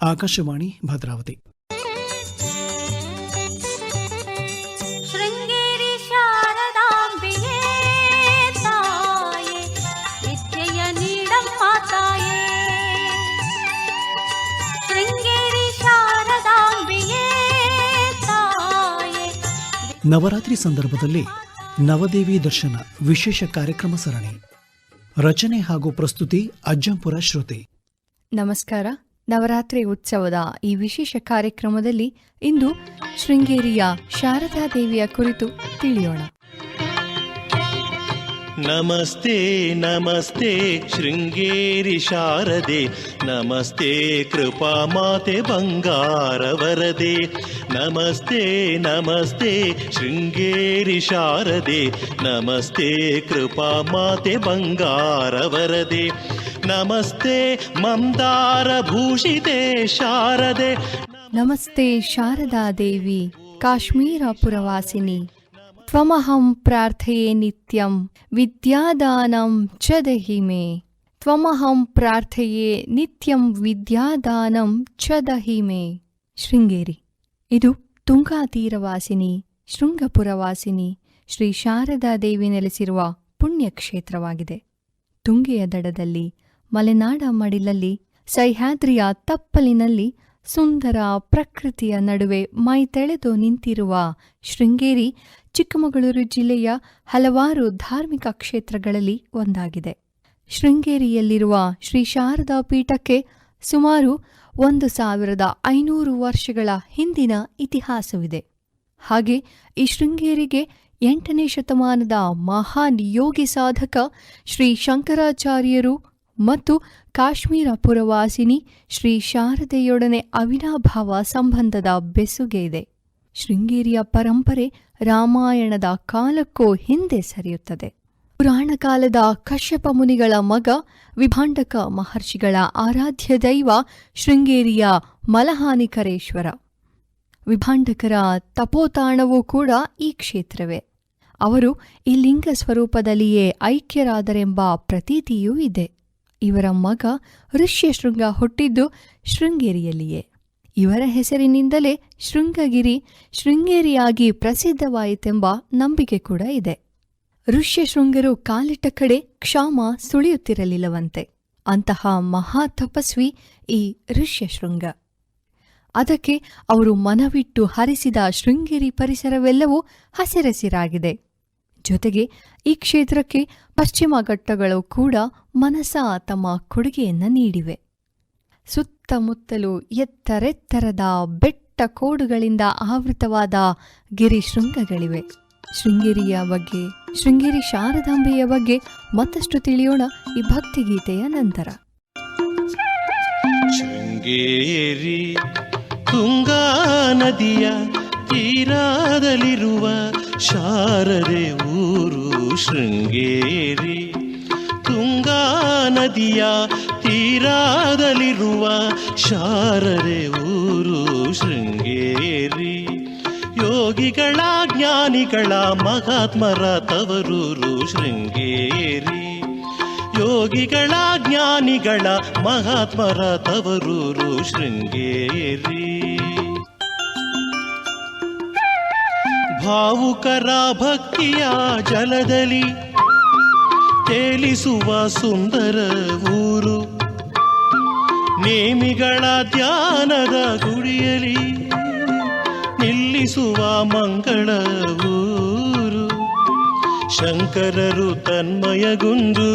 ಆಕಾಶವಾಣಿ ಭದ್ರಾವತಿ. ಶೃಂಗೇರಿ ಶಾರದಾಂಬೆಯೇ ತಾಯೇ, ವಿದ್ಯೆಯ ನೀಡಮ್ಮ ತಾಯೇ. ಶೃಂಗೇರಿ ಶಾರದಾಂಬೆಯೇ ತಾಯೇ. ನವರಾತ್ರಿ ಸಂದರ್ಭದಲ್ಲಿ ನವದೇವಿ ದರ್ಶನ ವಿಶೇಷ ಕಾರ್ಯಕ್ರಮ ಸರಣಿ. ರಚನೆ ಹಾಗೂ ಪ್ರಸ್ತುತಿ ಅಜ್ಜಂಪುರ ಶ್ರುತಿ. ನಮಸ್ಕಾರ. ನವರಾತ್ರಿ ಉತ್ಸವದ ಈ ವಿಶೇಷ ಕಾರ್ಯಕ್ರಮದಲ್ಲಿ ಇಂದು ಶೃಂಗೇರಿಯ ಶಾರದಾದೇವಿಯ ಕುರಿತು ತಿಳಿಯೋಣ. ನಮಸ್ತೆ ನಮಸ್ತೆ ಶೃಂಗೇರಿ ಶಾರದೆ, ನಮಸ್ತೆ ಕೃಪಾ ಮಾತೆ ಬಂಗಾರ ವರದೆ. ನಮಸ್ತೆ ನಮಸ್ತೆ ಶೃಂಗೇರಿ ಶಾರದೆ, ನಮಸ್ತೆ ಕೃಪಾ ಮಾತೆ ಬಂಗಾರ ವರದೆ. ನಮಸ್ತೆ ಮಂದಾರ ಭೂಷಿತೆ ಶಾರದೆ. ನಮಸ್ತೆ ಶಾರದಾದೇವಿ ಕಾಶ್ಮೀರ ಪುರವಾಸಿನಿ. ತ್ವಮಹಂ ಪ್ರಾರ್ಥಯೇ ನಿತ್ಯಂ ವಿದ್ಯಾದಾನಂ ಚ ದಹಿ ಮೇ. ತ್ವಮಹಂ ಪ್ರಾರ್ಥಯೇ ನಿತ್ಯಂ ವಿದ್ಯಾದಾನಂ ಚ ದಹಿ ಮೇ. ಶೃಂಗೇರಿ ಇದು ತುಂಗಾ ತೀರವಾಸಿನಿ, ಶೃಂಗಪುರವಾಸಿನಿ ಶ್ರೀ ಶಾರದಾದೇವಿ ನೆಲೆಸಿರುವ ಪುಣ್ಯಕ್ಷೇತ್ರವಾಗಿದೆ. ತುಂಗೆಯ ದಡದಲ್ಲಿ, ಮಲೆನಾಡ ಮಡಿಲಲ್ಲಿ, ಸಹ್ಯಾದ್ರಿಯ ತಪ್ಪಲಿನಲ್ಲಿ ಸುಂದರ ಪ್ರಕೃತಿಯ ನಡುವೆ ಮೈತೆಳೆದು ನಿಂತಿರುವ ಶೃಂಗೇರಿ ಚಿಕ್ಕಮಗಳೂರು ಜಿಲ್ಲೆಯ ಹಲವಾರು ಧಾರ್ಮಿಕ ಕ್ಷೇತ್ರಗಳಲ್ಲಿ ಒಂದಾಗಿದೆ. ಶೃಂಗೇರಿಯಲ್ಲಿರುವ ಶ್ರೀ ಶಾರದಾ ಪೀಠಕ್ಕೆ ಸುಮಾರು 1500 ವರ್ಷಗಳ ಹಿಂದಿನ ಇತಿಹಾಸವಿದೆ. ಹಾಗೆ ಈ ಶೃಂಗೇರಿಗೆ 8ನೇ ಶತಮಾನದ ಮಹಾನ್ ಯೋಗಿ ಸಾಧಕ ಶ್ರೀ ಶಂಕರಾಚಾರ್ಯರು ಮತ್ತು ಕಾಶ್ಮೀರ ಪುರವಾಸಿನಿ ಶ್ರೀ ಶಾರದೆಯೊಡನೆ ಅವಿನಾಭಾವ ಸಂಬಂಧದ ಬೆಸುಗೆ ಇದೆ. ಶೃಂಗೇರಿಯ ಪರಂಪರೆ ರಾಮಾಯಣದ ಕಾಲಕ್ಕೂ ಹಿಂದೆ ಸರಿಯುತ್ತದೆ. ಪುರಾಣ ಕಾಲದ ಕಶ್ಯಪ ಮುನಿಗಳ ಮಗ ವಿಭಾಂಡಕ ಮಹರ್ಷಿಗಳ ಆರಾಧ್ಯ ದೈವ ಶೃಂಗೇರಿಯ ಮಲಹಾನಿಕರೇಶ್ವರ. ವಿಭಾಂಡಕರ ತಪೋತಾಣವೂ ಕೂಡ ಈ ಕ್ಷೇತ್ರವೇ. ಅವರು ಈ ಲಿಂಗ ಸ್ವರೂಪದಲ್ಲಿಯೇ ಐಕ್ಯರಾದರೆಂಬ ಪ್ರತೀತಿಯೂ ಇದೆ. ಇವರ ಮಗ ಋಷ್ಯಶೃಂಗ ಹುಟ್ಟಿದ್ದು ಶೃಂಗೇರಿಯಲ್ಲಿಯೇ. ಇವರ ಹೆಸರಿನಿಂದಲೇ ಶೃಂಗಗಿರಿ ಶೃಂಗೇರಿಯಾಗಿ ಪ್ರಸಿದ್ಧವಾಯಿತೆಂಬ ನಂಬಿಕೆ ಕೂಡ ಇದೆ. ಋಷ್ಯಶೃಂಗರು ಕಾಲಿಟ್ಟ ಕಡೆ ಕ್ಷಾಮ ಸುಳಿಯುತ್ತಿರಲಿಲ್ಲವಂತೆ. ಅಂತಹ ಮಹಾ ತಪಸ್ವಿ ಈ ಋಷ್ಯಶೃಂಗ. ಅದಕ್ಕೆ ಅವರು ಮನವಿಟ್ಟು ಹರಿಸಿದ ಶೃಂಗೇರಿ ಪರಿಸರವೆಲ್ಲವೂ ಹಸಿರೆಸಿರಾಗಿದೆ. ಜೊತೆಗೆ ಈ ಕ್ಷೇತ್ರಕ್ಕೆ ಪಶ್ಚಿಮ ಘಟ್ಟಗಳು ಕೂಡ ಮನಸಾ ತಮ್ಮ ಕೊಡುಗೆಯನ್ನ ನೀಡಿವೆ. ಸುತ್ತಮುತ್ತಲೂ ಎತ್ತರೆತ್ತರದ ಬೆಟ್ಟ ಕೋಡುಗಳಿಂದ ಆವೃತವಾದ ಗಿರಿಶೃಂಗಗಳಿವೆ. ಶೃಂಗೇರಿಯ ಬಗ್ಗೆ, ಶೃಂಗೇರಿ ಶಾರದಾಂಬೆಯ ಬಗ್ಗೆ ಮತ್ತಷ್ಟು ತಿಳಿಯೋಣ ಈ ಭಕ್ತಿಗೀತೆಯ ನಂತರ. ಶೃಂಗೇರಿ ತುಂಗಾ ನದಿಯ ತೀರಾದಲ್ಲಿರುವ ಶಾರದೆ ಊರು ಶೃಂಗೇರಿ. ತುಂಗಾ ನದಿಯ ತೀರಾದಲ್ಲಿರುವ ಶಾರದೆ ಊರು ಶೃಂಗೇರಿ. ಯೋಗಿಗಳ ಜ್ಞಾನಿಗಳ ಮಹಾತ್ಮರ ತವರೂರು ಶೃಂಗೇರಿ. ಯೋಗಿಗಳ ಜ್ಞಾನಿಗಳ ಮಹಾತ್ಮರ ತವರೂರು ಶೃಂಗೇರಿ. ಭಾವುಕರ ಭಕ್ತಿಯ ಜಲದಲ್ಲಿ ತೇಲಿಸುವ ಸುಂದರ ಊರು. ನೇಮಿಗಳ ಧ್ಯಾನದ ಗುಡಿಯಲಿ ನಿಲ್ಲಿಸುವ ಮಂಗಳ ಊರು. ಶಂಕರರು ತನ್ಮಯಗೊಂಡು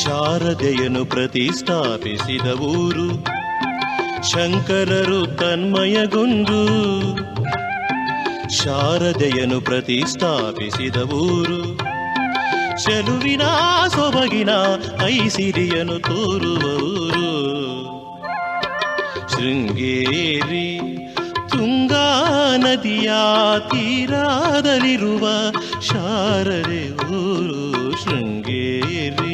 ಶಾರದೆಯನ್ನು ಪ್ರತಿಷ್ಠಾಪಿಸಿದ ಊರು. ಶಂಕರರು ತನ್ಮಯಗೊಂಡು ಶಾರದೆಯನ್ನು ಪ್ರತಿಷ್ಠಾಪಿಸಿದ ಊರು. ಚೆಲುವಿನ ಸೊಬಗಿನ ಐಸಿರಿಯನ್ನು ತೋರುವ ಊರು ಶೃಂಗೇರಿ. ತುಂಗಾ ನದಿಯ ತೀರಾದಲ್ಲಿರುವ ಶಾರದೆ ಊರು ಶೃಂಗೇರಿ.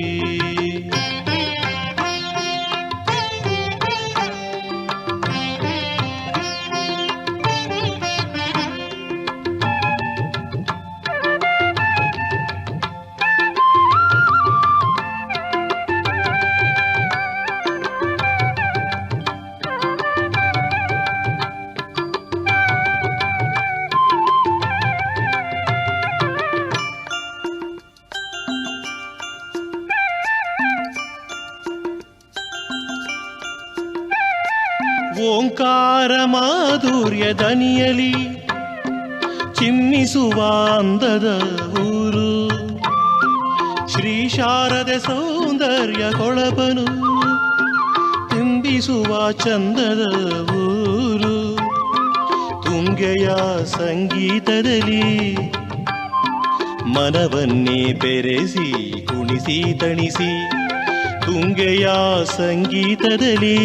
ಓಂಕಾರ ಮಾಧುರ್ಯ ದನಿಯಲಿ ಚಿಮ್ಮಿಸುವ ಅಂದದ ಊರು, ಶ್ರೀ ಶಾರದೆ ಸೌಂದರ್ಯ ಕೊಳಪನು ತುಂಬಿಸುವ ಚಂದದ ಊರು. ತುಂಗೆಯ ಸಂಗೀತದಲ್ಲಿ ಮನವನ್ನೇ ಬೆರೆಸಿ ಕುಣಿಸಿ ತಣಿಸಿ, ತುಂಗೆಯ ಸಂಗೀತದಲ್ಲಿ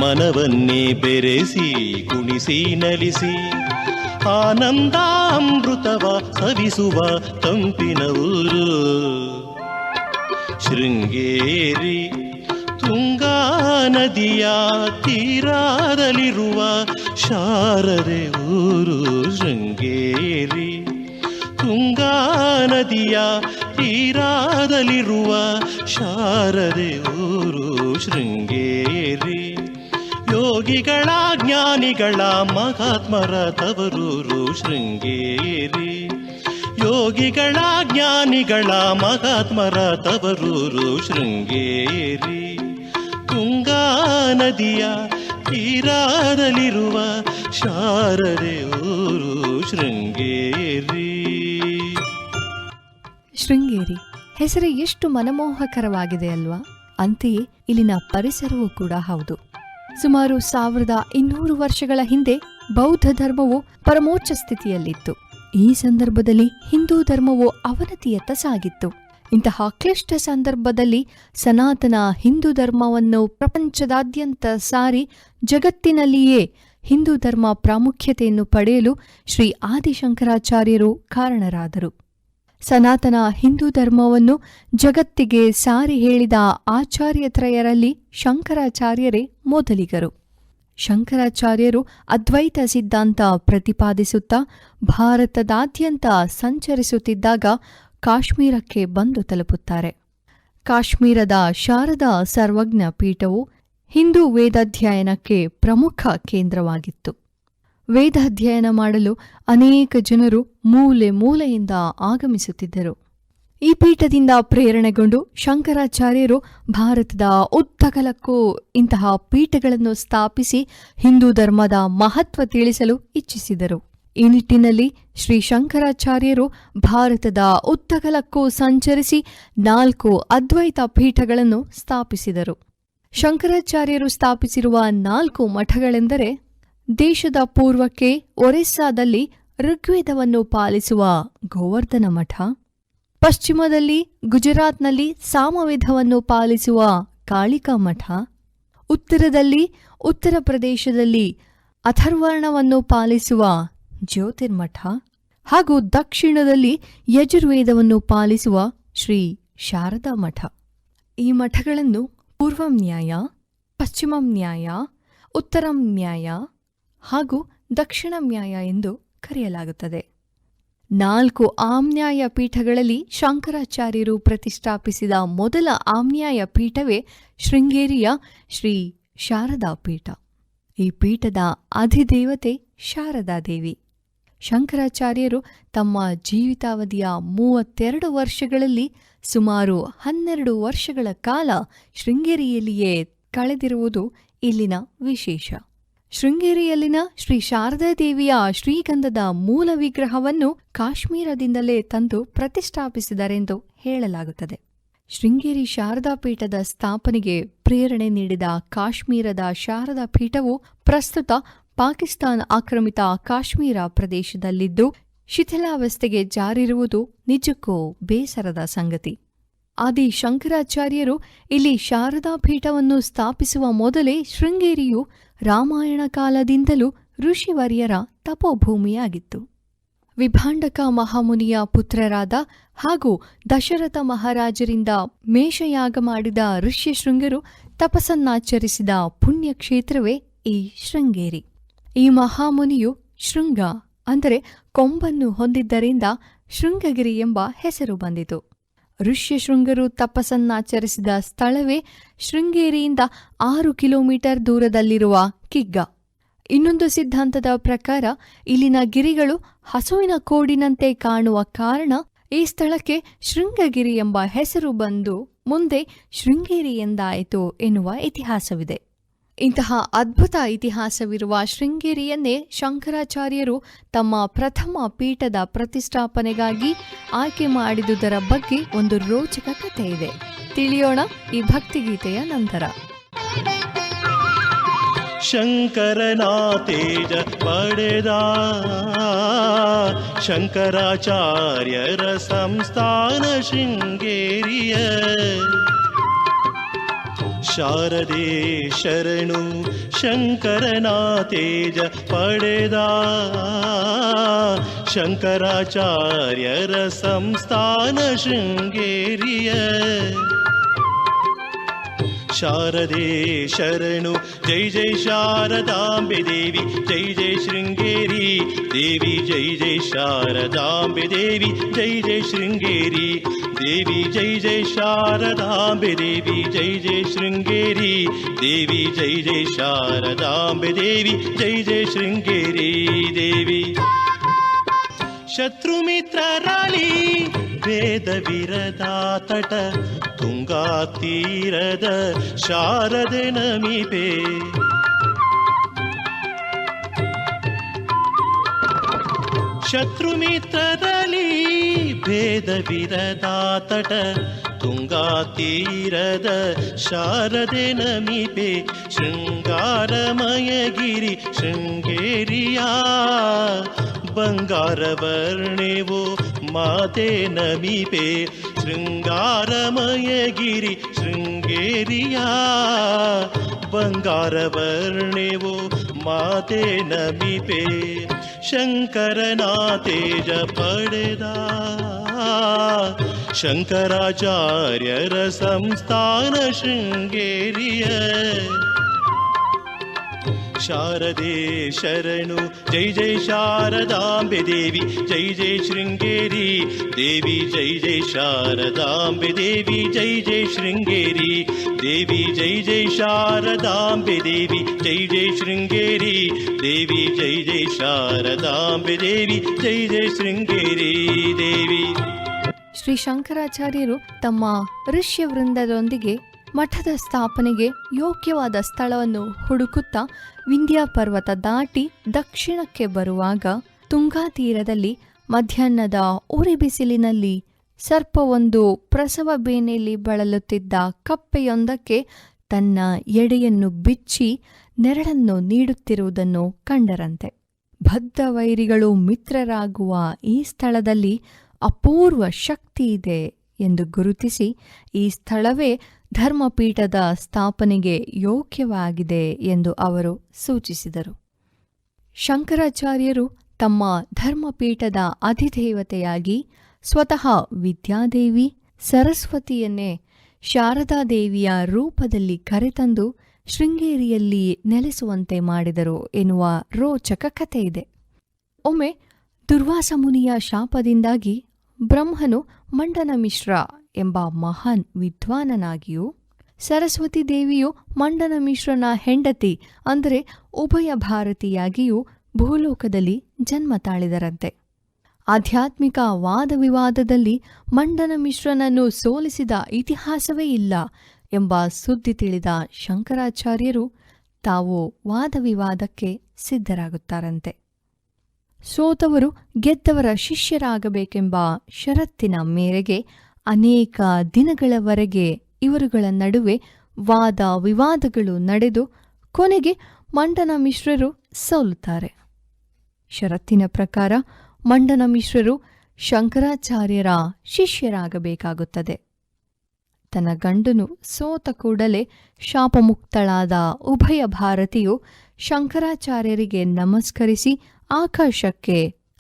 ಮನವನ್ನೇ ಬೆರೆಸಿ ಕುಣಿಸಿ ನಲಿಸಿ, ಆನಂದಾಮೃತವ ಸವಿಸುವ ತಂಪಿನ ಊರು ಶೃಂಗೇರಿ. ತುಂಗಾ ನದಿಯ ತೀರಾದಲ್ಲಿರುವ ಶಾರದೆ ಊರು ಶೃಂಗೇರಿ. ತುಂಗಾ ನದಿಯ ತೀರಾದಲ್ಲಿರುವ ಶಾರದೆ ಊರು ಶೃಂಗೇರಿ. ಯೋಗಿಗಳ ಜ್ಞಾನಿಗಳ ಮಹಾತ್ಮರ ತವರೂರು ಶೃಂಗೇರಿ. ಯೋಗಿಗಳ ಜ್ಞಾನಿಗಳ ಮಹಾತ್ಮರ ತವರೂರು ಶೃಂಗೇರಿ. ತುಂಗಾ ನದಿಯ ತೀರಾದಲ್ಲಿರುವ ಶಾರದೆ ಊರು ಶೃಂಗೇರಿ. ಶೃಂಗೇರಿ ಹೆಸರು ಎಷ್ಟು ಮನಮೋಹಕರವಾಗಿದೆ ಅಲ್ವಾ? ಅಂತೆಯೇ ಇಲ್ಲಿನ ಪರಿಸರವೂ ಕೂಡ ಹೌದು. ಸುಮಾರು 1200 ವರ್ಷಗಳ ಹಿಂದೆ ಬೌದ್ಧ ಧರ್ಮವು ಪರಮೋಚ್ಚ ಸ್ಥಿತಿಯಲ್ಲಿತ್ತು. ಈ ಸಂದರ್ಭದಲ್ಲಿ ಹಿಂದೂ ಧರ್ಮವು ಅವನತಿಯತ್ತ ಸಾಗಿತ್ತು. ಇಂತಹ ಕ್ಲಿಷ್ಟ ಸಂದರ್ಭದಲ್ಲಿ ಸನಾತನ ಹಿಂದೂ ಧರ್ಮವನ್ನು ಪ್ರಪಂಚದಾದ್ಯಂತ ಸಾರಿ ಜಗತ್ತಿನಲ್ಲಿಯೇ ಹಿಂದೂ ಧರ್ಮ ಪ್ರಾಮುಖ್ಯತೆಯನ್ನು ಪಡೆಯಲು ಶ್ರೀ ಆದಿಶಂಕರಾಚಾರ್ಯರು ಕಾರಣರಾದರು. ಸನಾತನ ಹಿಂದೂ ಧರ್ಮವನ್ನು ಜಗತ್ತಿಗೆ ಸಾರಿ ಹೇಳಿದ ಆಚಾರ್ಯತ್ರಯರಲ್ಲಿ ಶಂಕರಾಚಾರ್ಯರೇ ಮೊದಲಿಗರು. ಶಂಕರಾಚಾರ್ಯರು ಅದ್ವೈತ ಸಿದ್ಧಾಂತ ಪ್ರತಿಪಾದಿಸುತ್ತಾ ಭಾರತದಾದ್ಯಂತ ಸಂಚರಿಸುತ್ತಿದ್ದಾಗ ಕಾಶ್ಮೀರಕ್ಕೆ ಬಂದು ತಲುಪುತ್ತಾರೆ. ಕಾಶ್ಮೀರದ ಶಾರದಾ ಸರ್ವಜ್ಞ ಪೀಠವು ಹಿಂದೂ ವೇದಾಧ್ಯಯನಕ್ಕೆ ಪ್ರಮುಖ ಕೇಂದ್ರವಾಗಿತ್ತು. ವೇದಾಧ್ಯಯನ ಮಾಡಲು ಅನೇಕ ಜನರು ಮೂಲೆ ಮೂಲೆಯಿಂದ ಆಗಮಿಸುತ್ತಿದ್ದರು. ಈ ಪೀಠದಿಂದ ಪ್ರೇರಣೆಗೊಂಡು ಶಂಕರಾಚಾರ್ಯರು ಭಾರತದ ಉದ್ದಗಲಕ್ಕೂ ಇಂತಹ ಪೀಠಗಳನ್ನು ಸ್ಥಾಪಿಸಿ ಹಿಂದೂ ಧರ್ಮದ ಮಹತ್ವ ತಿಳಿಸಲು ಇಚ್ಛಿಸಿದರು. ಈ ನಿಟ್ಟಿನಲ್ಲಿ ಶ್ರೀ ಶಂಕರಾಚಾರ್ಯರು ಭಾರತದ ಉದ್ದಗಲಕ್ಕೂ ಸಂಚರಿಸಿ 4 ಅದ್ವೈತ ಪೀಠಗಳನ್ನು ಸ್ಥಾಪಿಸಿದರು. ಶಂಕರಾಚಾರ್ಯರು ಸ್ಥಾಪಿಸಿರುವ 4 ಮಠಗಳೆಂದರೆ, ದೇಶದ ಪೂರ್ವಕ್ಕೆ ಒರಿಸ್ಸಾದಲ್ಲಿ ಋಗ್ವೇದವನ್ನು ಪಾಲಿಸುವ ಗೋವರ್ಧನ ಮಠ, ಪಶ್ಚಿಮದಲ್ಲಿ ಗುಜರಾತ್ನಲ್ಲಿ ಸಾಮವೇದವನ್ನು ಪಾಲಿಸುವ ಕಾಳಿಕಾ ಮಠ, ಉತ್ತರದಲ್ಲಿ ಉತ್ತರ ಪ್ರದೇಶದಲ್ಲಿ ಅಥರ್ವರ್ಣವನ್ನು ಪಾಲಿಸುವ ಜ್ಯೋತಿರ್ಮಠ ಹಾಗೂ ದಕ್ಷಿಣದಲ್ಲಿ ಯಜುರ್ವೇದವನ್ನು ಪಾಲಿಸುವ ಶ್ರೀ ಶಾರದಾ ಮಠ. ಈ ಮಠಗಳನ್ನು ಪೂರ್ವಂ ನ್ಯಾಯ, ಪಶ್ಚಿಮಂ ನ್ಯಾಯ, ಉತ್ತರಂ ನ್ಯಾಯ ಹಾಗೂ ದಕ್ಷಿಣಂ ನ್ಯಾಯ ಎಂದು ಕರೆಯಲಾಗುತ್ತದೆ. 4 ಆಮ್ನ್ಯಾಯ ಪೀಠಗಳಲ್ಲಿ ಶಂಕರಾಚಾರ್ಯರು ಪ್ರತಿಷ್ಠಾಪಿಸಿದ ಮೊದಲ ಆಮ್ನ್ಯಾಯ ಪೀಠವೇ ಶೃಂಗೇರಿಯ ಶ್ರೀ ಶಾರದಾ ಪೀಠ. ಈ ಪೀಠದ ಅಧಿದೇವತೆ ಶಾರದಾದೇವಿ. ಶಂಕರಾಚಾರ್ಯರು ತಮ್ಮ ಜೀವಿತಾವಧಿಯ 32 ವರ್ಷಗಳಲ್ಲಿ ಸುಮಾರು 12 ವರ್ಷಗಳ ಕಾಲ ಶೃಂಗೇರಿಯಲ್ಲಿಯೇ ಕಳೆದಿರುವುದು ಇಲ್ಲಿನ ವಿಶೇಷ. ಶೃಂಗೇರಿಯಲ್ಲಿನ ಶ್ರೀ ಶಾರದಾದೇವಿಯ ಶ್ರೀಗಂಧದ ಮೂಲ ವಿಗ್ರಹವನ್ನು ಕಾಶ್ಮೀರದಿಂದಲೇ ತಂದು ಪ್ರತಿಷ್ಠಾಪಿಸಿದರೆಂದು ಹೇಳಲಾಗುತ್ತದೆ. ಶೃಂಗೇರಿ ಶಾರದಾ ಪೀಠದ ಸ್ಥಾಪನೆಗೆ ಪ್ರೇರಣೆ ನೀಡಿದ ಕಾಶ್ಮೀರದ ಶಾರದಾ ಪೀಠವು ಪ್ರಸ್ತುತ ಪಾಕಿಸ್ತಾನ ಆಕ್ರಮಿತ ಕಾಶ್ಮೀರ ಪ್ರದೇಶದಲ್ಲಿದ್ದು ಶಿಥಿಲಾವಸ್ಥೆಗೆ ಜಾರಿರುವುದು ನಿಜಕ್ಕೂ ಬೇಸರದ ಸಂಗತಿ. ಆದಿ ಶಂಕರಾಚಾರ್ಯರು ಇಲ್ಲಿ ಶಾರದಾ ಪೀಠವನ್ನು ಸ್ಥಾಪಿಸುವ ಮೊದಲೇ ಶೃಂಗೇರಿಯು ರಾಮಾಯಣ ಕಾಲದಿಂದಲೂ ಋಷಿವರ್ಯರ ತಪೋಭೂಮಿಯಾಗಿತ್ತು. ವಿಭಾಂಡಕ ಮಹಾಮುನಿಯ ಪುತ್ರರಾದ ಹಾಗೂ ದಶರಥ ಮಹಾರಾಜರಿಂದ ಮೇಷಯಾಗ ಮಾಡಿದ ಋಷ್ಯಶೃಂಗರು ತಪಸ್ಸನ್ನಾಚರಿಸಿದ ಪುಣ್ಯಕ್ಷೇತ್ರವೇ ಈ ಶೃಂಗೇರಿ. ಈ ಮಹಾಮುನಿಯು ಶೃಂಗ ಅಂದರೆ ಕೊಂಬನ್ನು ಹೊಂದಿದ್ದರಿಂದ ಶೃಂಗಗಿರಿ ಎಂಬ ಹೆಸರು ಬಂದಿತು. ಋಷ್ಯಶೃಂಗರು ತಪಸ್ಸನ್ನಾಚರಿಸಿದ ಸ್ಥಳವೇ ಶೃಂಗೇರಿಯಿಂದ 6 ಕಿಲೋಮೀಟರ್ ದೂರದಲ್ಲಿರುವ ಕಿಗ್ಗ. ಇನ್ನೊಂದು ಸಿದ್ಧಾಂತದ ಪ್ರಕಾರ ಇಲ್ಲಿನ ಗಿರಿಗಳು ಹಸುವಿನ ಕೋಡಿನಂತೆ ಕಾಣುವ ಕಾರಣ ಈ ಸ್ಥಳಕ್ಕೆ ಶೃಂಗಗಿರಿ ಎಂಬ ಹೆಸರು ಬಂದು ಮುಂದೆ ಶೃಂಗೇರಿ ಎಂದಾಯಿತು ಎನ್ನುವ ಇತಿಹಾಸವಿದೆ. ಇಂತಹ ಅದ್ಭುತ ಇತಿಹಾಸವಿರುವ ಶೃಂಗೇರಿಯನ್ನೇ ಶಂಕರಾಚಾರ್ಯರು ತಮ್ಮ ಪ್ರಥಮ ಪೀಠದ ಪ್ರತಿಷ್ಠಾಪನೆಗಾಗಿ ಆಯ್ಕೆ ಮಾಡಿದುದರ ಬಗ್ಗೆ ಒಂದು ರೋಚಕ ಕಥೆ ಇದೆ. ತಿಳಿಯೋಣ ಈ ಭಕ್ತಿಗೀತೆಯ ನಂತರ. ಶಂಕರನಾ ತೇಜ ಪಡೆದ ಶಂಕರಾಚಾರ್ಯರ ಸಂಸ್ಥಾನ ಶೃಂಗೇರಿಯ ಶಾರದೆ ಶರಣು ಶಂಕರನಾ ತೇಜ ಪಡೆದ ಶಂಕರಾಚಾರ್ಯರ ಸಂಸ್ಥಾನ ಶೃಂಗೇರಿಯ ಶಾರದೆ ಶರಣು ಜೈ ಜೈ ಶಾರದಾಂಬೆ ದೇವಿ ಜೈ ಜೈ ಶೃಂಗೇರಿ ದೇವಿ ಜೈ ಜೈ ಶಾರದಾಂಬೆ ದೇವಿ ಜೈ ಜೈ ಶೃಂಗೇರಿ ದೇವಿ ಜೈ ಜೈ ಶಾರದಾಂಬೆ ದೇವಿ ಜೈ ಜೈ ಶೃಂಗೇರಿ ದೇವಿ ಜೈ ಜೈ ಶಾರದಾಂಬೆ ದೇವಿ ಜೈ ಜೈ ಶೃಂಗೇರಿ ದೇವಿ. ಶತ್ರುಮಿತ್ರರಾಳಿ ವೇದ ವಿರದ ತಟ ತುಂಗಾ ತೀರದ ಶಾರದೆ ನಮಿಪೆ ಶತ್ರುಮಿತ್ರರಲ್ಲಿ ಭೇದ ವಿರದ ತಟ ತುಂಗಾ ತೀರದ ಶಾರದೆ ನಮಿಪೆ ಶೃಂಗಾರಮಯಗಿರಿ ಶೃಂಗೇರಿಯ ಬಂಗಾರ ವರ್ಣೆವೋ ಮಾತೆ ನಮಿಪೆ ಶೃಂಗಾರಮಯಗಿರಿ ಶೃಂಗೇರಿಯ ಬಂಗಾರ ವರ್ಣೆವೋ ಮಾತೆ ನಮಿಪೆ ಶಂಕರನಾ ತೇಜ ಪಡೆದ ಶಂಕರಾಚಾರ್ಯರ ಸಂಸ್ಥಾನ ಶೃಂಗೇರಿಯ ಶಾರದೆ ಶರಣು ಜೈ ಜೈ ಶಾರದಾಂಬೆ ದೇವಿ ಜೈ ಜೈ ಶೃಂಗೇರಿ ದೇವಿ ಜೈ ಜೈ ಶಾರದಾಂಬೆ ದೇವಿ ಜೈ ಜೈ ಶೃಂಗೇರಿ ದೇವಿ ಜೈ ಜೈ ಶಾರದಾಂಬೆ ದೇವಿ ಜೈ ಜೈ ಶೃಂಗೇರಿ ದೇವಿ ಜೈ ಜೈ ಶಾರದಾಂಬೆ ದೇವಿ ಜೈ ಜೈ ಶೃಂಗೇರಿ ದೇವಿ. ಶ್ರೀ ಶಂಕರಾಚಾರ್ಯರು ತಮ್ಮ ಋಷ್ಯವೃಂದದೊಂದಿಗೆ ಮಠದ ಸ್ಥಾಪನೆಗೆ ಯೋಗ್ಯವಾದ ಸ್ಥಳವನ್ನು ಹುಡುಕುತ್ತಾ ವಿಂಧ್ಯ ಪರ್ವತ ದಾಟಿ ದಕ್ಷಿಣಕ್ಕೆ ಬರುವಾಗ ತುಂಗಾ ತೀರದಲ್ಲಿ ಮಧ್ಯಾಹ್ನದ ಉರಿ ಬಿಸಿಲಿನಲ್ಲಿ ಸರ್ಪವೊಂದು ಪ್ರಸವ ಬೇನೆಯಲ್ಲಿ ಬಳಲುತ್ತಿದ್ದ ಕಪ್ಪೆಯೊಂದಕ್ಕೆ ತನ್ನ ಎಡೆಯನ್ನು ಬಿಚ್ಚಿ ನೆರಳನ್ನು ನೀಡುತ್ತಿರುವುದನ್ನು ಕಂಡರಂತೆ. ಬದ್ಧ ವೈರಿಗಳು ಮಿತ್ರರಾಗುವ ಈ ಸ್ಥಳದಲ್ಲಿ ಅಪೂರ್ವ ಶಕ್ತಿ ಇದೆ ಎಂದು ಗುರುತಿಸಿ ಈ ಸ್ಥಳವೇ ಧರ್ಮಪೀಠದ ಸ್ಥಾಪನೆಗೆ ಯೋಗ್ಯವಾಗಿದೆ ಎಂದು ಅವರು ಸೂಚಿಸಿದರು. ಶಂಕರಾಚಾರ್ಯರು ತಮ್ಮ ಧರ್ಮಪೀಠದ ಅಧಿದೇವತೆಯಾಗಿ ಸ್ವತಃ ವಿದ್ಯಾದೇವಿ ಸರಸ್ವತಿಯನ್ನೇ ಶಾರದಾದೇವಿಯ ರೂಪದಲ್ಲಿ ಕರೆತಂದು ಶೃಂಗೇರಿಯಲ್ಲಿ ನೆಲೆಸುವಂತೆ ಮಾಡಿದರು ಎನ್ನುವ ರೋಚಕ ಕಥೆಯಿದೆ. ಒಮ್ಮೆ ದುರ್ವಾಸ ಮುನಿಯ ಶಾಪದಿಂದಾಗಿ ಬ್ರಹ್ಮನು ಮಂಡನ ಮಿಶ್ರ ಎಂಬ ಮಹಾನ್ ವಿದ್ವಾನನಾಗಿಯೂ ಸರಸ್ವತಿ ದೇವಿಯು ಮಂಡನ ಮಿಶ್ರನ ಹೆಂಡತಿ ಅಂದರೆ ಉಭಯ ಭಾರತಿಯಾಗಿಯೂ ಭೂಲೋಕದಲ್ಲಿ ಜನ್ಮ ತಾಳಿದರಂತೆ. ಆಧ್ಯಾತ್ಮಿಕ ವಾದವಿವಾದದಲ್ಲಿ ಮಂಡನ ಮಿಶ್ರನನ್ನು ಸೋಲಿಸಿದ ಇತಿಹಾಸವೇ ಇಲ್ಲ ಎಂಬ ಸುದ್ದಿ ತಿಳಿದ ಶಂಕರಾಚಾರ್ಯರು ತಾವು ವಾದವಿವಾದಕ್ಕೆ ಸಿದ್ಧರಾಗುತ್ತಾರಂತೆ. ಸೋತವರು ಗೆದ್ದವರ ಶಿಷ್ಯರಾಗಬೇಕೆಂಬ ಷರತ್ತಿನ ಮೇರೆಗೆ ಅನೇಕ ದಿನಗಳವರೆಗೆ ಇವರುಗಳ ನಡುವೆ ವಾದ ವಿವಾದಗಳು ನಡೆದು ಕೊನೆಗೆ ಮಂಡನ ಮಿಶ್ರರು ಸೋಲುತ್ತಾರೆ. ಷರತ್ತಿನ ಪ್ರಕಾರ ಮಂಡನ ಮಿಶ್ರರು ಶಂಕರಾಚಾರ್ಯರ ಶಿಷ್ಯರಾಗಬೇಕಾಗುತ್ತದೆ. ತನ್ನ ಗಂಡನು ಸೋತ ಕೂಡಲೇ ಶಾಪಮುಕ್ತಳಾದ ಉಭಯ ಭಾರತಿಯು ಶಂಕರಾಚಾರ್ಯರಿಗೆ ನಮಸ್ಕರಿಸಿ ಆಕಾಶಕ್ಕೆ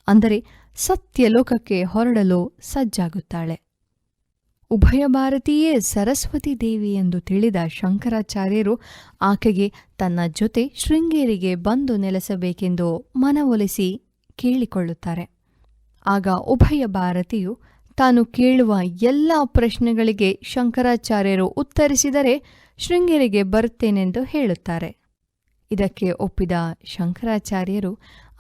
ಅಂದರೆ ಸತ್ಯಲೋಕಕ್ಕೆ ಹೊರಡಲು ಸಜ್ಜಾಗುತ್ತಾಳೆ. ಉಭಯ ಭಾರತೀಯೇ ಸರಸ್ವತಿ ದೇವಿ ಎಂದು ತಿಳಿದ ಶಂಕರಾಚಾರ್ಯರು ಆಕೆಗೆ ತನ್ನ ಜೊತೆ ಶೃಂಗೇರಿಗೆ ಬಂದು ನೆಲೆಸಬೇಕೆಂದು ಮನವೊಲಿಸಿ ಕೇಳಿಕೊಳ್ಳುತ್ತಾರೆ. ಆಗ ಉಭಯ ಭಾರತಿಯು ತಾನು ಕೇಳುವ ಎಲ್ಲ ಪ್ರಶ್ನೆಗಳಿಗೆ ಶಂಕರಾಚಾರ್ಯರು ಉತ್ತರಿಸಿದರೆ ಶೃಂಗೇರಿಗೆ ಬರುತ್ತೇನೆಂದು ಹೇಳುತ್ತಾರೆ. ಇದಕ್ಕೆ ಒಪ್ಪಿದ ಶಂಕರಾಚಾರ್ಯರು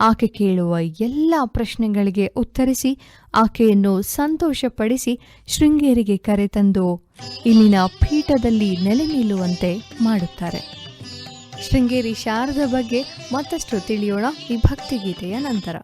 ಆಕೆ ಕೇಳುವ ಎಲ್ಲ ಪ್ರಶ್ನೆಗಳಿಗೆ ಉತ್ತರಿಸಿ ಆಕೆಯನ್ನು ಸಂತೋಷಪಡಿಸಿ ಶೃಂಗೇರಿಗೆ ಕರೆತಂದು ಇಲ್ಲಿನ ಪೀಠದಲ್ಲಿ ನೆಲೆ ನಿಲ್ಲುವಂತೆ ಮಾಡುತ್ತಾರೆ. ಶೃಂಗೇರಿ ಶಾರದಾ ಬಗ್ಗೆ ಮತ್ತಷ್ಟು ತಿಳಿಯೋಣ ಈ ಭಕ್ತಿಗೀತೆಯ ನಂತರ.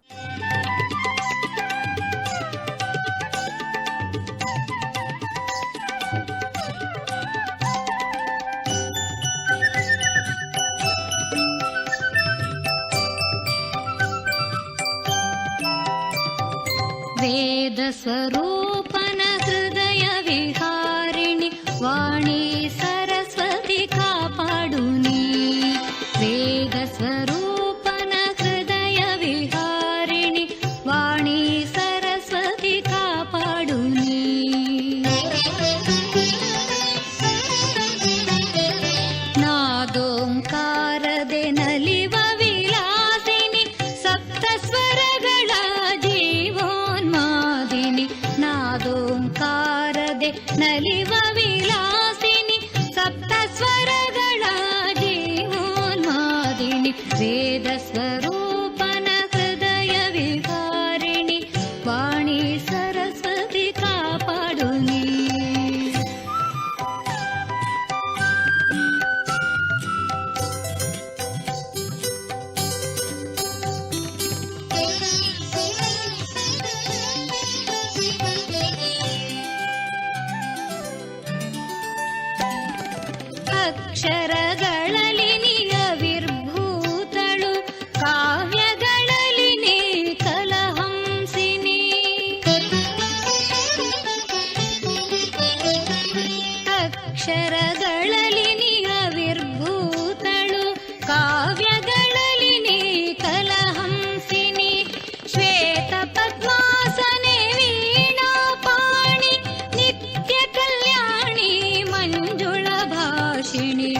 ವೇದ ಸ್ವರೂಪನ ಹೃದಯ ವಿಹಾರಿಣಿ ವಾಣಿ ಸರಸ್ವತಿ ಕಾಪಾಡು ನೀ. ವೇದ ಸ್ವರೂಪನ ಹೃದಯ ವಿಹಾರಿಣಿ ವಾಣಿ ಸರಸ್ವತಿ ಕಾಪಾಡು ನೀ. ನಾದೋಂಕಾರದೆ ನಲಿವ ವಿಲಾಸಿನಿ ಸಪ್ತ ಸ್ವರಗಳ ಜೀವೋನ್ಮಾದಿನಿ. ನಾದೋಂಕಾರದೆ ನಲಿವ ವಿಲಾಸಿನಿ ಸಪ್ತ ಸ್ವರಗಳ ಜೀವೋನ್ಮಾದಿನಿ. ವೇದ ಸ್ವರೂಪನ ಹೃದಯ ವಿಹಾರಿಣಿ ವಾಣಿ ಸರಸ್ವತಿ ಕಾಪಾಡು ನೀ. ಅಕ್ಷರಗಳಲ್ಲಿ ನಿಯವಿರ್ಭೂತಳು ಕಾವ್ಯಗಳಲ್ಲಿ ನೀ ಕಲಹಂಸಿನಿ. ಅಕ್ಷರಗಳಲ್ಲಿ ನಿಯವಿರ್ಭೂತಳು ಕಾವ್ಯಗಳಲ್ಲಿ ನೀ ಕಲಹಂಸಿನಿ. ಶ್ವೇತ ಪದ್ಮಾಸನೆ ವೀಣಾ ಪಾಣಿ ನಿತ್ಯ ಕಲ್ಯಾಣಿ ಮಂಜುಳ ಭಾಷಿಣಿ.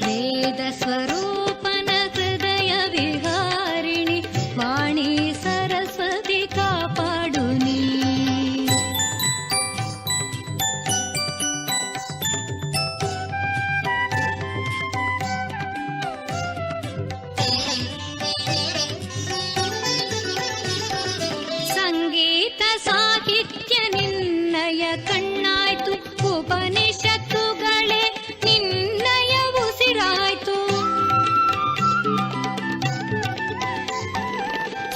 ವೇದ ಸ್ವರೂಪನ ಹೃದಯ ವಿಹಾರಿಣಿ ವಾಣಿ ಸರಸ್ವತಿ ಕಾಪಾಡು ನೀ. ಸಂಗೀತ ಸಾಹಿತ್ಯ ನಿನ್ನಯ ಕಣ್ಣಾಯ್ತು ಉಪನಿಷತ್ತುಗಳೇ ನಿನ್ನಯ ಉಸಿರಾಯ್ತು.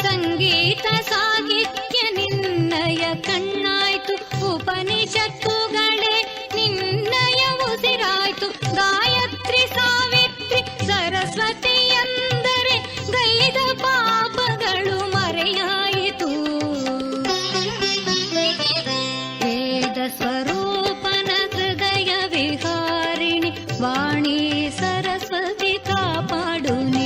ಸಂಗೀತ ಸಾಹಿತ್ಯ ನಿನ್ನಯ ಕಣ್ಣಾಯ್ತು ಉಪನಿಷತ್ತುಗಳೇ ನಿನ್ನಯ ಉಸಿರಾಯ್ತು. ಗಾಯತ್ರಿ ಸಾವಿತ್ರಿ ಸರಸ್ವತಿ ಎಂದರೆ ಗೈದ ಪಾಪಗಳು ಮರೆಯಾಯಿತು. ವೇದ ಸ್ವರೂಪನ ಹೃದಯ ವಿಹಾರಿಣಿ ವಾಣಿ ಸರಸ್ವತಿ ಕಾಪಾಡು ನೀ.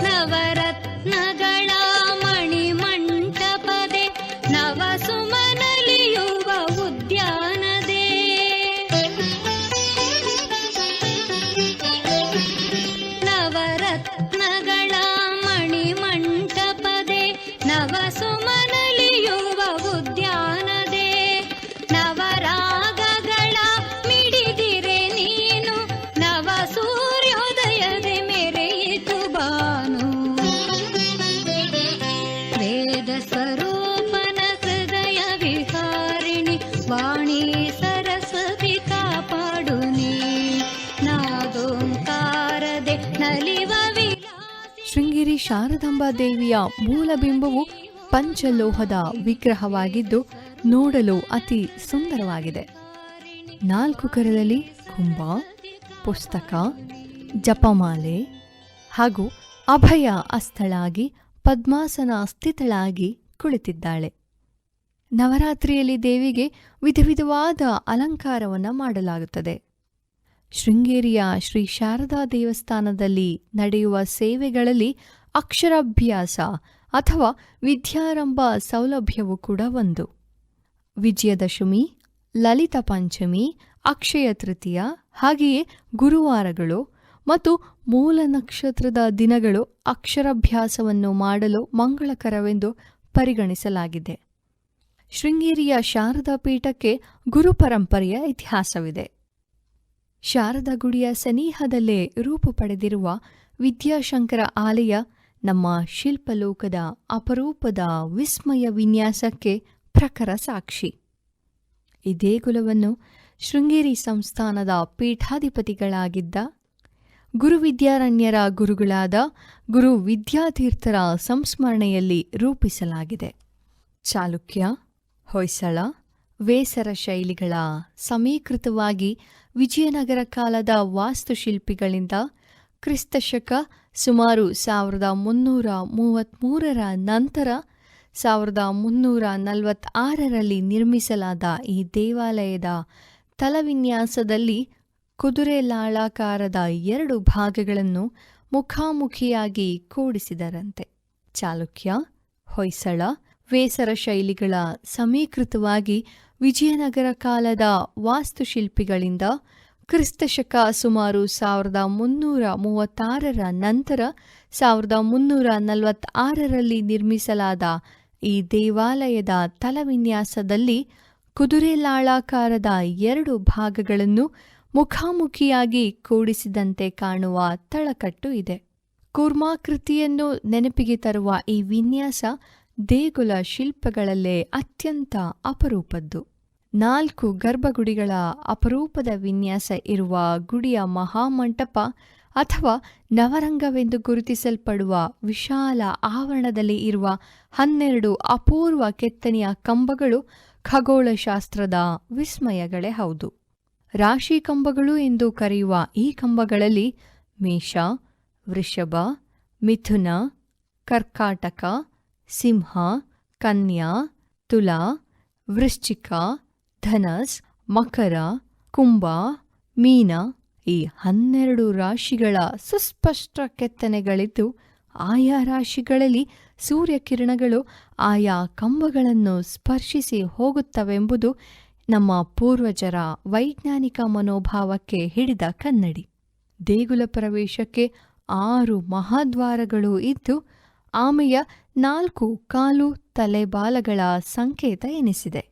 ನವರತ್ನಗಳ ಮಣಿಮಂಟಪದೆ ನವ ಸುಮನಲಿಯುವ ಉದ್ಯಾನದೆ. ನವರತ್ನಗಳ ಮಣಿಮಂಟಪದೆ ನವ ಸುಮನಲಿಯುವ ಉದ್ಯಾನದೆ. ನವರಾಗಗಳ ಮಿಡಿದಿರೆ ನೀನು ನವ ಸೂರ್ಯೋದಯದೆ ಮೆರೆಯಿತು ಬಾನು. ವೇದ ಸ್ವರೂಪನ ಹೃದಯ ವಿಹಾರಿಣಿ ವಾಣಿ ಸರಸ್ವತಿ ಕಾಪಾಡು ನೀ. ನಾದೋಂಕಾರದೆ ನಲಿವ ವಿಲಾಸಿ. ಶೃಂಗೇರಿ ಶಾರದಾಂಬಾ ದೇವಿಯ ಮೂಲ ಬಿಂಬವು ಪಂಚಲೋಹದ ವಿಗ್ರಹವಾಗಿದ್ದು ನೋಡಲು ಅತಿ ಸುಂದರವಾಗಿದೆ. 4 ಕರದಲ್ಲಿ ಕುಂಭ, ಪುಸ್ತಕ, ಜಪಮಾಲೆ ಹಾಗೂ ಅಭಯ ಅಸ್ಥಳಾಗಿ ಪದ್ಮಾಸನ ಸ್ಥಿತಳಾಗಿ ಕುಳಿತಿದ್ದಾಳೆ. ನವರಾತ್ರಿಯಲ್ಲಿ ದೇವಿಗೆ ವಿಧ ವಿಧವಾದ ಅಲಂಕಾರವನ್ನು ಮಾಡಲಾಗುತ್ತದೆ. ಶೃಂಗೇರಿಯ ಶ್ರೀ ಶಾರದಾ ದೇವಸ್ಥಾನದಲ್ಲಿ ನಡೆಯುವ ಸೇವೆಗಳಲ್ಲಿ ಅಕ್ಷರಾಭ್ಯಾಸ ಅಥವಾ ವಿದ್ಯಾರಂಭ ಸೌಲಭ್ಯವೂ ಕೂಡ ಒಂದು. ವಿಜಯದಶಮಿ, ಲಲಿತ ಪಂಚಮಿ, ಅಕ್ಷಯ ತೃತೀಯ, ಹಾಗೆಯೇ ಗುರುವಾರಗಳು ಮತ್ತು ಮೂಲ ನಕ್ಷತ್ರದ ದಿನಗಳು ಅಕ್ಷರಾಭ್ಯಾಸವನ್ನು ಮಾಡಲು ಮಂಗಳಕರವೆಂದು ಪರಿಗಣಿಸಲಾಗಿದೆ. ಶೃಂಗೇರಿಯ ಶಾರದಾ ಪೀಠಕ್ಕೆ ಗುರು ಪರಂಪರೆಯ ಇತಿಹಾಸವಿದೆ. ಶಾರದಾ ಗುಡಿಯ ಸನಿಹದಲ್ಲೇ ರೂಪು ಪಡೆದಿರುವ ವಿದ್ಯಾಶಂಕರ ಆಲಯ ನಮ್ಮ ಶಿಲ್ಪಲೋಕದ ಅಪರೂಪದ ವಿಸ್ಮಯ ವಿನ್ಯಾಸಕ್ಕೆ ಪ್ರಖರ ಸಾಕ್ಷಿ. ಈ ದೇಗುಲವನ್ನು ಶೃಂಗೇರಿ ಸಂಸ್ಥಾನದ ಪೀಠಾಧಿಪತಿಗಳಾಗಿದ್ದ ಗುರುವಿದ್ಯಾರಣ್ಯರ ಗುರುಗಳಾದ ಗುರು ವಿದ್ಯಾತೀರ್ಥರ ಸಂಸ್ಮರಣೆಯಲ್ಲಿ ರೂಪಿಸಲಾಗಿದೆ. ಚಾಲುಕ್ಯ, ಹೊಯ್ಸಳ, ವೇಸರ ಶೈಲಿಗಳ ಸಮೀಕೃತವಾಗಿ ವಿಜಯನಗರ ಕಾಲದ ವಾಸ್ತುಶಿಲ್ಪಿಗಳಿಂದ ಕ್ರಿಸ್ತಶಕ ಸುಮಾರು 1333ರ ನಂತರ 1346ರಲ್ಲಿ ನಿರ್ಮಿಸಲಾದ ಈ ದೇವಾಲಯದ ತಲವಿನ್ಯಾಸದಲ್ಲಿ ಕುದುರೆಲಾಳಾಕಾರದ 2 ಭಾಗಗಳನ್ನು ಮುಖಾಮುಖಿಯಾಗಿ ಕೂಡಿಸಿದರಂತೆ. ಚಾಲುಕ್ಯ, ಹೊಯ್ಸಳ, ವೇಸರ ಶೈಲಿಗಳ ಸಮೀಕೃತವಾಗಿ ವಿಜಯನಗರ ಕಾಲದ ವಾಸ್ತುಶಿಲ್ಪಿಗಳಿಂದ ಕ್ರಿಸ್ತಶಕ ಸುಮಾರು 1336ರ ನಂತರ 1346ರಲ್ಲಿ ನಿರ್ಮಿಸಲಾದ ಈ ದೇವಾಲಯದ ತಲವಿನ್ಯಾಸದಲ್ಲಿ ಕುದುರೆಲಾಳಾಕಾರದ 2 ಭಾಗಗಳನ್ನು ಮುಖಾಮುಖಿಯಾಗಿ ಕೂಡಿಸಿದಂತೆ ಕಾಣುವ ತಳಕಟ್ಟು ಇದೆ. ಕೂರ್ಮಾಕೃತಿಯನ್ನು ನೆನಪಿಗೆ ತರುವ ಈ ವಿನ್ಯಾಸ ದೇಗುಲ ಶಿಲ್ಪಗಳಲ್ಲೇ ಅತ್ಯಂತ ಅಪರೂಪದ್ದು. 4 ಗರ್ಭಗುಡಿಗಳ ಅಪರೂಪದ ವಿನ್ಯಾಸ ಇರುವ ಗುಡಿಯ ಮಹಾಮಂಟಪ ಅಥವಾ ನವರಂಗವೆಂದು ಗುರುತಿಸಲ್ಪಡುವ ವಿಶಾಲ ಆವರಣದಲ್ಲಿ ಇರುವ 12 ಅಪೂರ್ವ ಕೆತ್ತನೆಯ ಕಂಬಗಳು ಖಗೋಳಶಾಸ್ತ್ರದ ವಿಸ್ಮಯಗಳೇ ಹೌದು. ರಾಶಿ ಕಂಬಗಳು ಎಂದು ಕರೆಯುವ ಈ ಕಂಬಗಳಲ್ಲಿ ಮೇಷ, ವೃಷಭ, ಮಿಥುನ, ಕರ್ಕಾಟಕ, ಸಿಂಹ, ಕನ್ಯಾ, ತುಲಾ, ವೃಶ್ಚಿಕ, ಧನಸ್, ಮಕರ, ಕುಂಭ, ಮೀನ ಈ 12 ರಾಶಿಗಳ ಸುಸ್ಪಷ್ಟ ಕೆತ್ತನೆಗಳಿದ್ದು, ಆಯಾ ರಾಶಿಗಳಲ್ಲಿ ಸೂರ್ಯಕಿರಣಗಳು ಆಯಾ ಕಂಬಗಳನ್ನು ಸ್ಪರ್ಶಿಸಿ ಹೋಗುತ್ತವೆಂಬುದು ನಮ್ಮ ಪೂರ್ವಜರ ವೈಜ್ಞಾನಿಕ ಮನೋಭಾವಕ್ಕೆ ಹಿಡಿದ ಕನ್ನಡಿ. ದೇಗುಲ ಪ್ರವೇಶಕ್ಕೆ 6 ಮಹಾದ್ವಾರಗಳು ಇದ್ದು, ಆಮೆಯ 4 ಕಾಲು ತಲೆಬಾಲಗಳ ಸಂಕೇತ ಎನಿಸಿದೆ.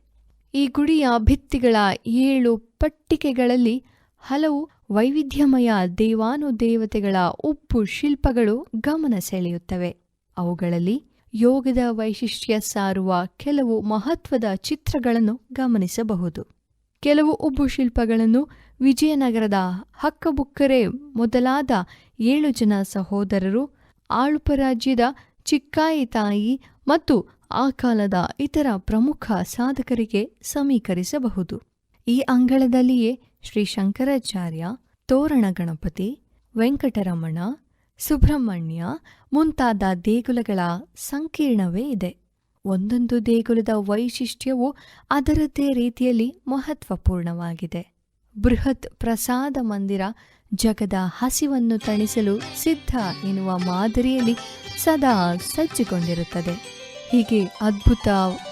ಈ ಗುಡಿಯ ಭಿತ್ತಿಗಳ 7 ಪಟ್ಟಿಕೆಗಳಲ್ಲಿ ಹಲವು ವೈವಿಧ್ಯಮಯ ದೇವಾನುದೇವತೆಗಳ ಉಬ್ಬು ಶಿಲ್ಪಗಳು ಗಮನ ಸೆಳೆಯುತ್ತವೆ. ಅವುಗಳಲ್ಲಿ ಯೋಗದ ವೈಶಿಷ್ಟ್ಯ ಸಾರುವ ಕೆಲವು ಮಹತ್ವದ ಚಿತ್ರಗಳನ್ನು ಗಮನಿಸಬಹುದು. ಕೆಲವು ಉಬ್ಬು ಶಿಲ್ಪಗಳನ್ನು ವಿಜಯನಗರದ ಹಕ್ಕಬುಕ್ಕರೆ ಮೊದಲಾದ 7 ಜನ ಸಹೋದರರು, ಆಳುಪ ರಾಜ್ಯದ ಚಿಕ್ಕಾಯಿ ತಾಯಿ ಮತ್ತು ಆ ಕಾಲದ ಇತರ ಪ್ರಮುಖ ಸಾಧಕರಿಗೆ ಸಮೀಕರಿಸಬಹುದು. ಈ ಅಂಗಳದಲ್ಲಿಯೇ ಶ್ರೀ ಶಂಕರಾಚಾರ್ಯ, ತೋರಣ ಗಣಪತಿ, ವೆಂಕಟರಮಣ, ಸುಬ್ರಹ್ಮಣ್ಯ ಮುಂತಾದ ದೇಗುಲಗಳ ಸಂಕೀರ್ಣವೇ ಇದೆ. ಒಂದೊಂದು ದೇಗುಲದ ವೈಶಿಷ್ಟ್ಯವೂ ಅದರದ್ದೇ ರೀತಿಯಲ್ಲಿ ಮಹತ್ವಪೂರ್ಣವಾಗಿದೆ. ಬೃಹತ್ ಪ್ರಸಾದ ಮಂದಿರ ಜಗದ ಹಸಿವನ್ನು ತಣಿಸಲು ಸಿದ್ಧ ಎನ್ನುವ ಮಾದರಿಯಲ್ಲಿ ಸದಾ ಸಜ್ಜುಗೊಂಡಿರುತ್ತದೆ. ಹೀಗೆ ಅದ್ಭುತ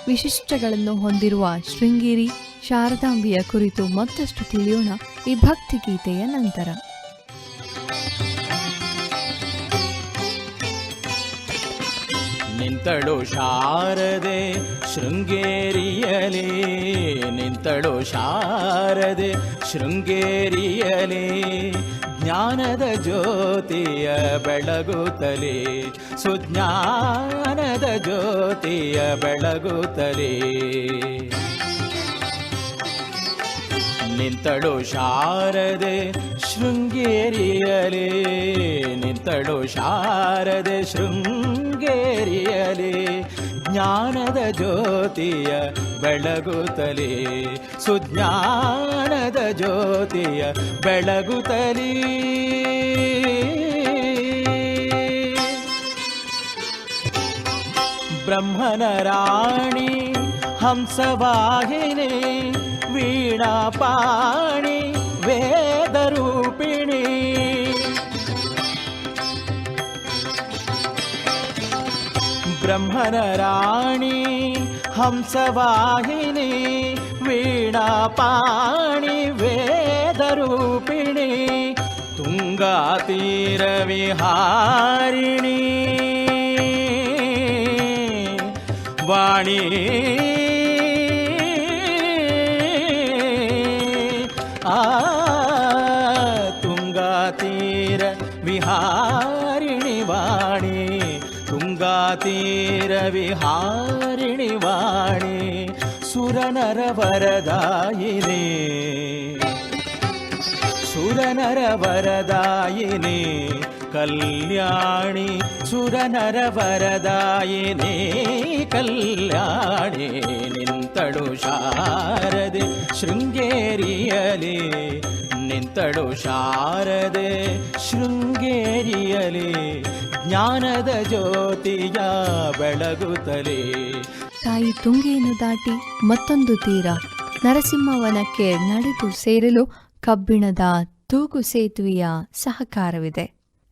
ವಿಶಿಷ್ಟಗಳನ್ನು ಹೊಂದಿರುವ ಶೃಂಗೇರಿ ಶಾರದಾಂಬೆಯ ಕುರಿತು ಮತ್ತಷ್ಟು ತಿಳಿಯೋಣ ಈ ಭಕ್ತಿಗೀತೆಯ ನಂತರ. ನಿಂತಳು ಶಾರದೆ ಶೃಂಗೇರಿಯಲೇ, ನಿಂತಳು ಶಾರದೆ ಶೃಂಗೇರಿಯಲೇ, ಜ್ಞಾನದ ಜ್ಯೋತಿಯ ಬೆಳಗುತ್ತಲೇ, ಸುಜ್ಞಾನದ ಜ್ಯೋತಿಯ ಬೆಳಗುತ್ತಲೇ. ನಿಂತಳು ಶಾರದೆ ಶೃಂಗೇರಿಯಲೇ, ನಿಂತಳು ಶಾರದೆ ಶೃಂಗೇರಿಯಲೇ, ಜ್ಞಾನದ ಜ್ಯೋತಿಯ ಬೆಳಗುತ್ತಲೇ, ಸುಜ್ಞಾನದ ಜ್ಯೋತಿಯ ಬೆಳಗುತ್ತಲೇ. ಬ್ರಹ್ಮನ ರಾಣಿ ಹಂಸವಾಹಿನಿ, ವೀಣಾಪಾಣಿ ವೇದರೂಪಿಣಿ, ಬ್ರಹ್ಮನ ರಾಣಿ ಹಂಸವಾಹಿನಿ, ವೀಣಾಪಾಣಿ ವೇದರೂಪಿಣಿ, ತುಂಗಾತೀರ ವಿಹಾರಿಣಿ, ವಾಣಿ ವಿಹಾರಿಣಿ ವಾಣಿ ತುಂಗಾತೀರ ವಿಹಾರಿಣಿ ವಾಣಿ ಸುರನರ ವರದಾಯಿನಿ ಸುರನರ ವರದಾಯಿನಿ ಕಲ್ಯಾಣಿ ಸುರನರ ವರದಾಯಿನಿ ಕಲ್ಯಾಣಿ ನಿಂತಳು ಶಾರದೆ ಶೃಂಗೇರಿಯಲಿ ನಿಂತಳು ಶಾರದೆ ಶೃಂಗೇರಿಯಲಿ ಜ್ಞಾನದ ಜ್ಯೋತಿಯ ಬೆಳಗುತ್ತಲೇ. ತಾಯಿ ತುಂಗೆಯನ್ನು ದಾಟಿ ಮತ್ತೊಂದು ತೀರ ನರಸಿಂಹವನಕ್ಕೆ ನಡೆದು ಸೇರಲು ಕಬ್ಬಿಣದ ತೂಗು ಸೇತುವೆಯ ಸಹಕಾರವಿದೆ.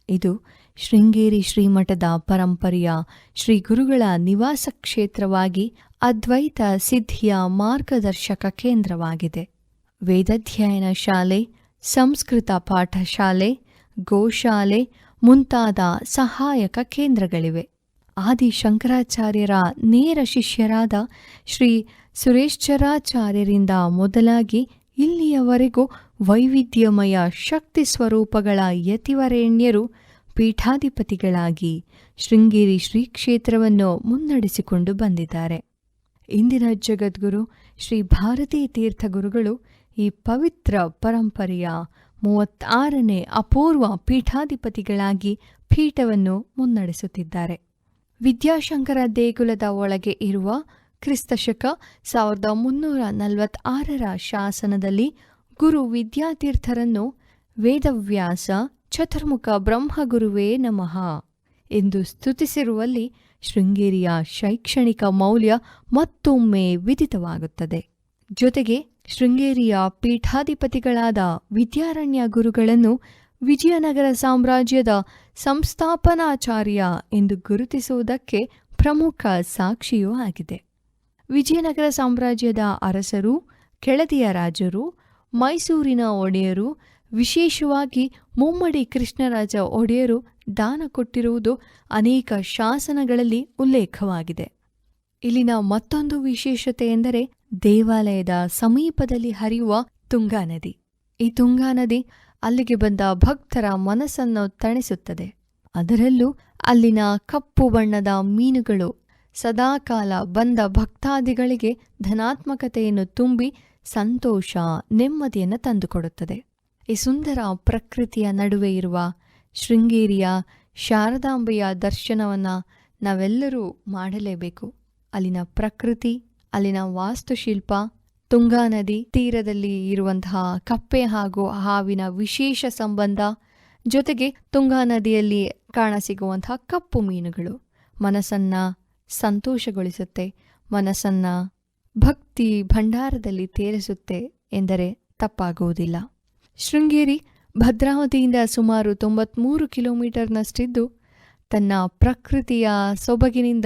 ಇದು ಶೃಂಗೇರಿ ಶ್ರೀಮಠದ ಪರಂಪರೆಯ ಶ್ರೀ ಗುರುಗಳ ನಿವಾಸ ಕ್ಷೇತ್ರವಾಗಿ ಅದ್ವೈತ ಸಿದ್ಧಿಯ ಮಾರ್ಗದರ್ಶಕ ಕೇಂದ್ರವಾಗಿದೆ. ವೇದಾಧ್ಯಯನ ಶಾಲೆ, ಸಂಸ್ಕೃತ ಪಾಠಶಾಲೆ, ಗೋಶಾಲೆ ಮುಂತಾದ ಸಹಾಯಕ ಕೇಂದ್ರಗಳಿವೆ. ಆದಿ ಶಂಕರಾಚಾರ್ಯರ ನೇರ ಶಿಷ್ಯರಾದ ಶ್ರೀ ಸುರೇಶ್ವರಾಚಾರ್ಯರಿಂದ ಮೊದಲಾಗಿ ಇಲ್ಲಿಯವರೆಗೂ ವೈವಿಧ್ಯಮಯ ಶಕ್ತಿ ಸ್ವರೂಪಗಳ ಯತಿವರೇಣ್ಯರು ಪೀಠಾಧಿಪತಿಗಳಾಗಿ ಶೃಂಗೇರಿ ಶ್ರೀ ಕ್ಷೇತ್ರವನ್ನು ಮುನ್ನಡೆಸಿಕೊಂಡು ಬಂದಿದ್ದಾರೆ. ಇಂದಿನ ಜಗದ್ಗುರು ಶ್ರೀ ಭಾರತೀ ತೀರ್ಥಗುರುಗಳು ಈ ಪವಿತ್ರ ಪರಂಪರೆಯ 36ನೇ ಅಪೂರ್ವ ಪೀಠಾಧಿಪತಿಗಳಾಗಿ ಪೀಠವನ್ನು ಮುನ್ನಡೆಸುತ್ತಿದ್ದಾರೆ. ವಿದ್ಯಾಶಂಕರ ದೇಗುಲದ ಒಳಗೆ ಇರುವ ಕ್ರಿಸ್ತಶಕ 1346ರ ಶಾಸನದಲ್ಲಿ ಗುರು ವಿದ್ಯಾತೀರ್ಥರನ್ನು ವೇದವ್ಯಾಸ ಚತುರ್ಮುಖ ಬ್ರಹ್ಮಗುರುವೇ ನಮಃ ಎಂದು ಸ್ತುತಿಸಿರುವಲ್ಲಿ ಶೃಂಗೇರಿಯ ಶೈಕ್ಷಣಿಕ ಮೌಲ್ಯ ಮತ್ತೊಮ್ಮೆ ವಿದಿತವಾಗುತ್ತದೆ. ಜೊತೆಗೆ ಶೃಂಗೇರಿಯ ಪೀಠಾಧಿಪತಿಗಳಾದ ವಿದ್ಯಾರಣ್ಯ ಗುರುಗಳನ್ನು ವಿಜಯನಗರ ಸಾಮ್ರಾಜ್ಯದ ಸಂಸ್ಥಾಪನಾಚಾರ್ಯ ಎಂದು ಗುರುತಿಸುವುದಕ್ಕೆ ಪ್ರಮುಖ ಸಾಕ್ಷಿಯೂ ಆಗಿದೆ. ವಿಜಯನಗರ ಸಾಮ್ರಾಜ್ಯದ ಅರಸರು, ಕೆಳದಿಯ ರಾಜರು, ಮೈಸೂರಿನ ಒಡೆಯರು, ವಿಶೇಷವಾಗಿ ಮುಮ್ಮಡಿ ಕೃಷ್ಣರಾಜ ಒಡೆಯರು ದಾನ ಕೊಟ್ಟಿರುವುದು ಅನೇಕ ಶಾಸನಗಳಲ್ಲಿ ಉಲ್ಲೇಖವಾಗಿದೆ. ಇಲ್ಲಿನ ಮತ್ತೊಂದು ವಿಶೇಷತೆ ಎಂದರೆ ದೇವಾಲಯದ ಸಮೀಪದಲ್ಲಿ ಹರಿಯುವ ತುಂಗಾ ನದಿ. ಈ ತುಂಗಾ ನದಿ ಅಲ್ಲಿಗೆ ಬಂದ ಭಕ್ತರ ಮನಸ್ಸನ್ನು ತಣಿಸುತ್ತದೆ. ಅದರಲ್ಲೂ ಅಲ್ಲಿನ ಕಪ್ಪು ಬಣ್ಣದ ಮೀನುಗಳು ಸದಾಕಾಲ ಬಂದ ಭಕ್ತಾದಿಗಳಿಗೆ ಧನಾತ್ಮಕತೆಯನ್ನು ತುಂಬಿ ಸಂತೋಷ, ನೆಮ್ಮದಿಯನ್ನು ತಂದುಕೊಡುತ್ತದೆ. ಈ ಸುಂದರ ಪ್ರಕೃತಿಯ ನಡುವೆ ಇರುವ ಶೃಂಗೇರಿಯ ಶಾರದಾಂಬೆಯ ದರ್ಶನವನ್ನು ನಾವೆಲ್ಲರೂ ಮಾಡಲೇಬೇಕು. ಅಲ್ಲಿನ ಪ್ರಕೃತಿ, ಅಲ್ಲಿನ ವಾಸ್ತುಶಿಲ್ಪ, ತುಂಗಾ ನದಿ ತೀರದಲ್ಲಿ ಇರುವಂತಹ ಕಪ್ಪೆ ಹಾಗೂ ಹಾವಿನ ವಿಶೇಷ ಸಂಬಂಧ, ಜೊತೆಗೆ ತುಂಗಾ ನದಿಯಲ್ಲಿ ಕಾಣಸಿಗುವಂತಹ ಕಪ್ಪು ಮೀನುಗಳು ಮನಸ್ಸನ್ನ ಸಂತೋಷಗೊಳಿಸುತ್ತೆ, ಮನಸ್ಸನ್ನ ಭಕ್ತಿ ಭಂಡಾರದಲ್ಲಿ ತೇಲಿಸುತ್ತೆ ಎಂದರೆ ತಪ್ಪಾಗುವುದಿಲ್ಲ. ಶೃಂಗೇರಿ ಭದ್ರಾವತಿಯಿಂದ ಸುಮಾರು 93 ಕಿಲೋಮೀಟರ್ನಷ್ಟಿದ್ದು ತನ್ನ ಪ್ರಕೃತಿಯ ಸೊಬಗಿನಿಂದ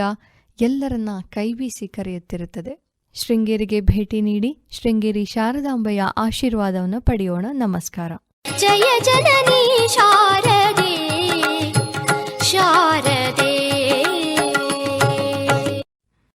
ಎಲ್ಲರನ್ನ ಕೈಬೀಸಿ ಕರೆಯುತ್ತಿರುತ್ತದೆ. ಶೃಂಗೇರಿಗೆ ಭೇಟಿ ನೀಡಿ ಶೃಂಗೇರಿ ಶಾರದಾಂಬೆಯ ಆಶೀರ್ವಾದವನ್ನು ಪಡೆಯೋಣ. ನಮಸ್ಕಾರ. ಜಯ ಜನನೀ ಶಾರ